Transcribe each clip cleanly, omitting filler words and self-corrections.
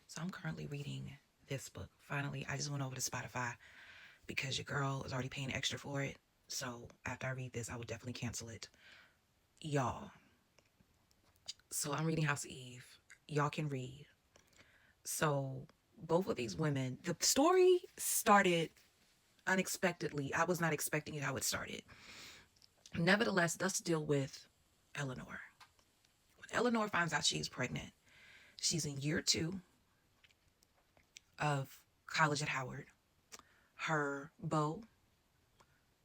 So I'm currently reading this book. Finally, I just went over to Spotify because your girl is already paying extra for it. So after I read this, I will definitely cancel it. Y'all. So I'm reading House of Eve. Y'all can read. So both of these women, the story started unexpectedly. I was not expecting it how it started. Nevertheless, let's deal with Eleanor. When Eleanor finds out she's pregnant, she's in year 2 of college at Howard. Her beau,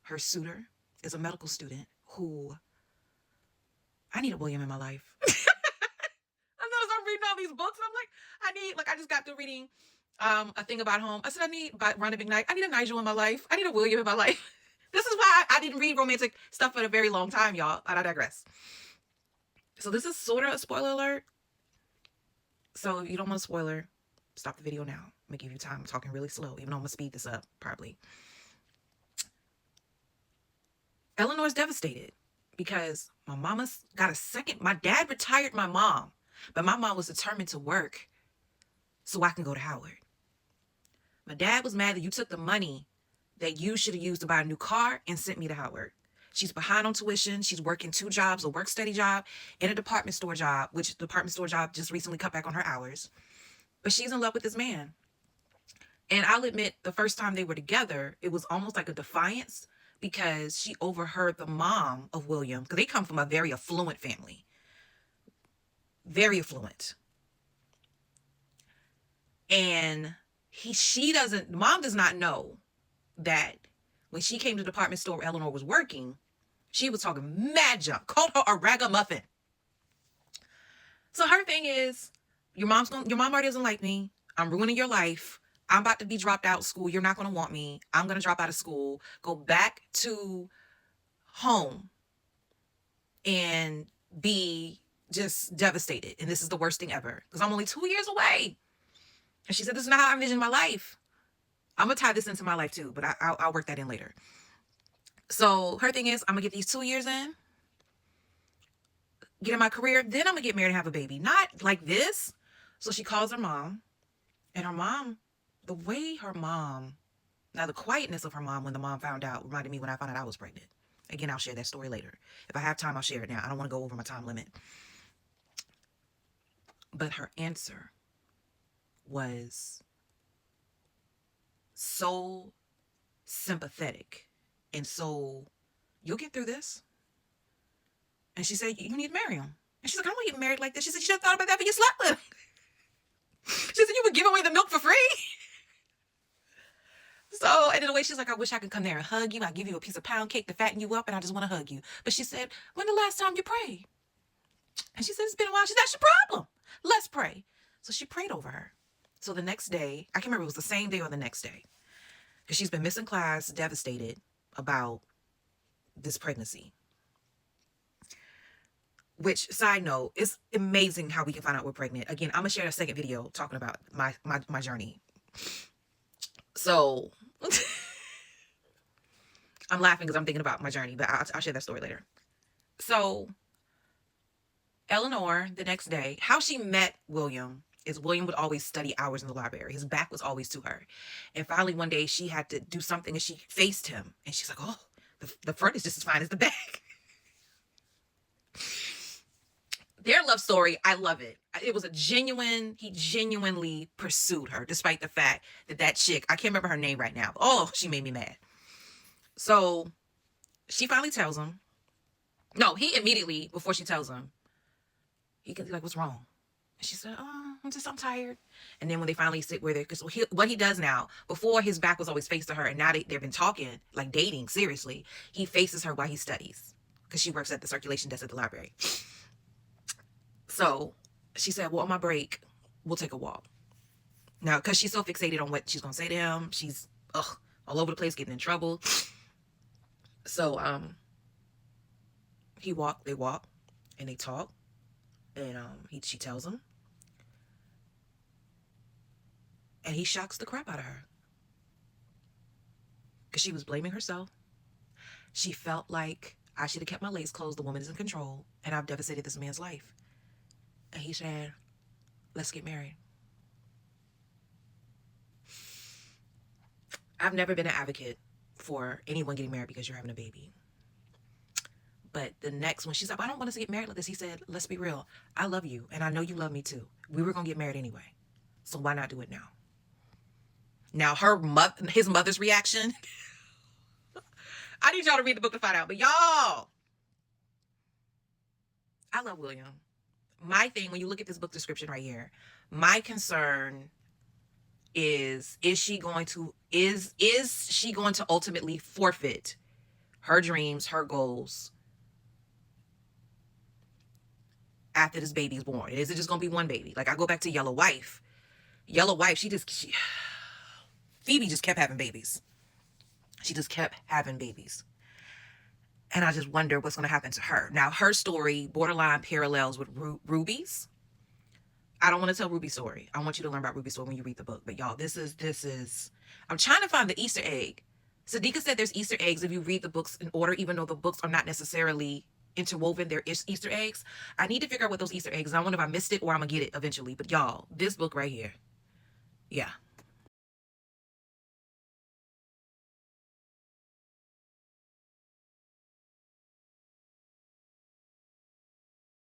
her suitor, is a medical student who I need a William in my life. I noticed I'm reading all these books and I'm like, I just got through reading a thing about home. I said, I need by Rhonda McKnight. I need a Nigel in my life. I need a William in my life. This is why I didn't read romantic stuff for a very long time, y'all. I digress. So this is sort of a spoiler alert. So if you don't want a spoiler, stop the video now. I'm gonna give you time. I'm talking really slow, even though I'm gonna speed this up probably. Eleanor's devastated because my mama's got a second. My dad retired my mom, but my mom was determined to work so I can go to Howard. My dad was mad that you took the money that you should have used to buy a new car and sent me to Howard. She's behind on tuition. She's working 2 jobs, a work study job and a department store job, which the department store job just recently cut back on her hours. But she's in love with this man. And I'll admit, the first time they were together, it was almost like a defiance because she overheard the mom of William, because they come from a very affluent family. Very affluent. And mom does not know that when she came to the department store where Eleanor was working, she was talking mad junk, called her a ragamuffin. So her thing is, your mom already doesn't like me. I'm ruining your life. I'm about to be dropped out of school. You're not going to want me. I'm going to drop out of school, go back to home and be just devastated. And this is the worst thing ever because I'm only 2 years away. And she said, this is not how I envision my life. I'm going to tie this into my life too, but I'll work that in later. So her thing is, I'm going to get these 2 years in, get in my career, then I'm going to get married and have a baby. Not like this. So she calls her mom, and her mom, the quietness of her mom when the mom found out reminded me when I found out I was pregnant. Again, I'll share that story later. If I have time, I'll share it now. I don't want to go over my time limit. But her answer was so sympathetic and so, you'll get through this. And she said, you need to marry him. And she's like, I don't want to get married like this. She said, you should have thought about that when you slept with him. She said, you would give away the milk for free. So, and in a way, she's like, I wish I could come there and hug you. I'd give you a piece of pound cake to fatten you up, and I just want to hug you. But she said, when the last time you prayed? And she said, it's been a while. She said, that's your problem. Let's pray. So she prayed over her. So the next day, I can't remember if it was the same day or the next day, because she's been missing class, devastated about this pregnancy. Which, side note, it's amazing how we can find out we're pregnant. Again, I'm going to share a second video talking about my journey. So, I'm laughing because I'm thinking about my journey, but I'll share that story later. So, Eleanor, the next day, how she met William is William would always study hours in the library. His back was always to her. And finally, one day, she had to do something and she faced him. And she's like, oh, the front is just as fine as the back. Their love story, I love it. It was he genuinely pursued her, despite the fact that chick, I can't remember her name right now. But, oh, she made me mad. So she finally tells him. No, he immediately, before she tells him, he can be like, what's wrong? And she said, oh, I'm tired. And then when they finally sit where because what he does now, before his back was always faced to her, and now they've been talking, like dating, seriously, he faces her while he studies, because she works at the circulation desk at the library. So she said, well, on my break, we'll take a walk. Now, because she's so fixated on what she's going to say to him, she's all over the place, getting in trouble. So they walk, and they talk. And she tells him. And he shocks the crap out of her. Because she was blaming herself. She felt like, I should have kept my legs closed. The woman is in control. And I've devastated this man's life. And he said, let's get married. I've never been an advocate for anyone getting married because you're having a baby. But the next one, she's like, I don't want us to get married like this. He said, let's be real. I love you, and I know you love me too. We were going to get married anyway. So why not do it now? Now, his mother's reaction, I need y'all to read the book to find out. But y'all, I love William. My thing, when you look at this book description right here, my concern is she going to ultimately forfeit her dreams, her goals after this baby is born? Is it just gonna be one baby? Like, I go back to Yellow Wife. Phoebe just kept having babies. She just kept having babies. And I just wonder what's going to happen to her. Now, her story borderline parallels with Ruby's. I don't want to tell Ruby's story. I want you to learn about Ruby's story when you read the book. But y'all, this is, I'm trying to find the Easter egg. Sadeqa said there's Easter eggs if you read the books in order, even though the books are not necessarily interwoven. There is Easter eggs. I need to figure out what those Easter eggs are. I wonder if I missed it or I'm going to get it eventually. But y'all, this book right here. Yeah.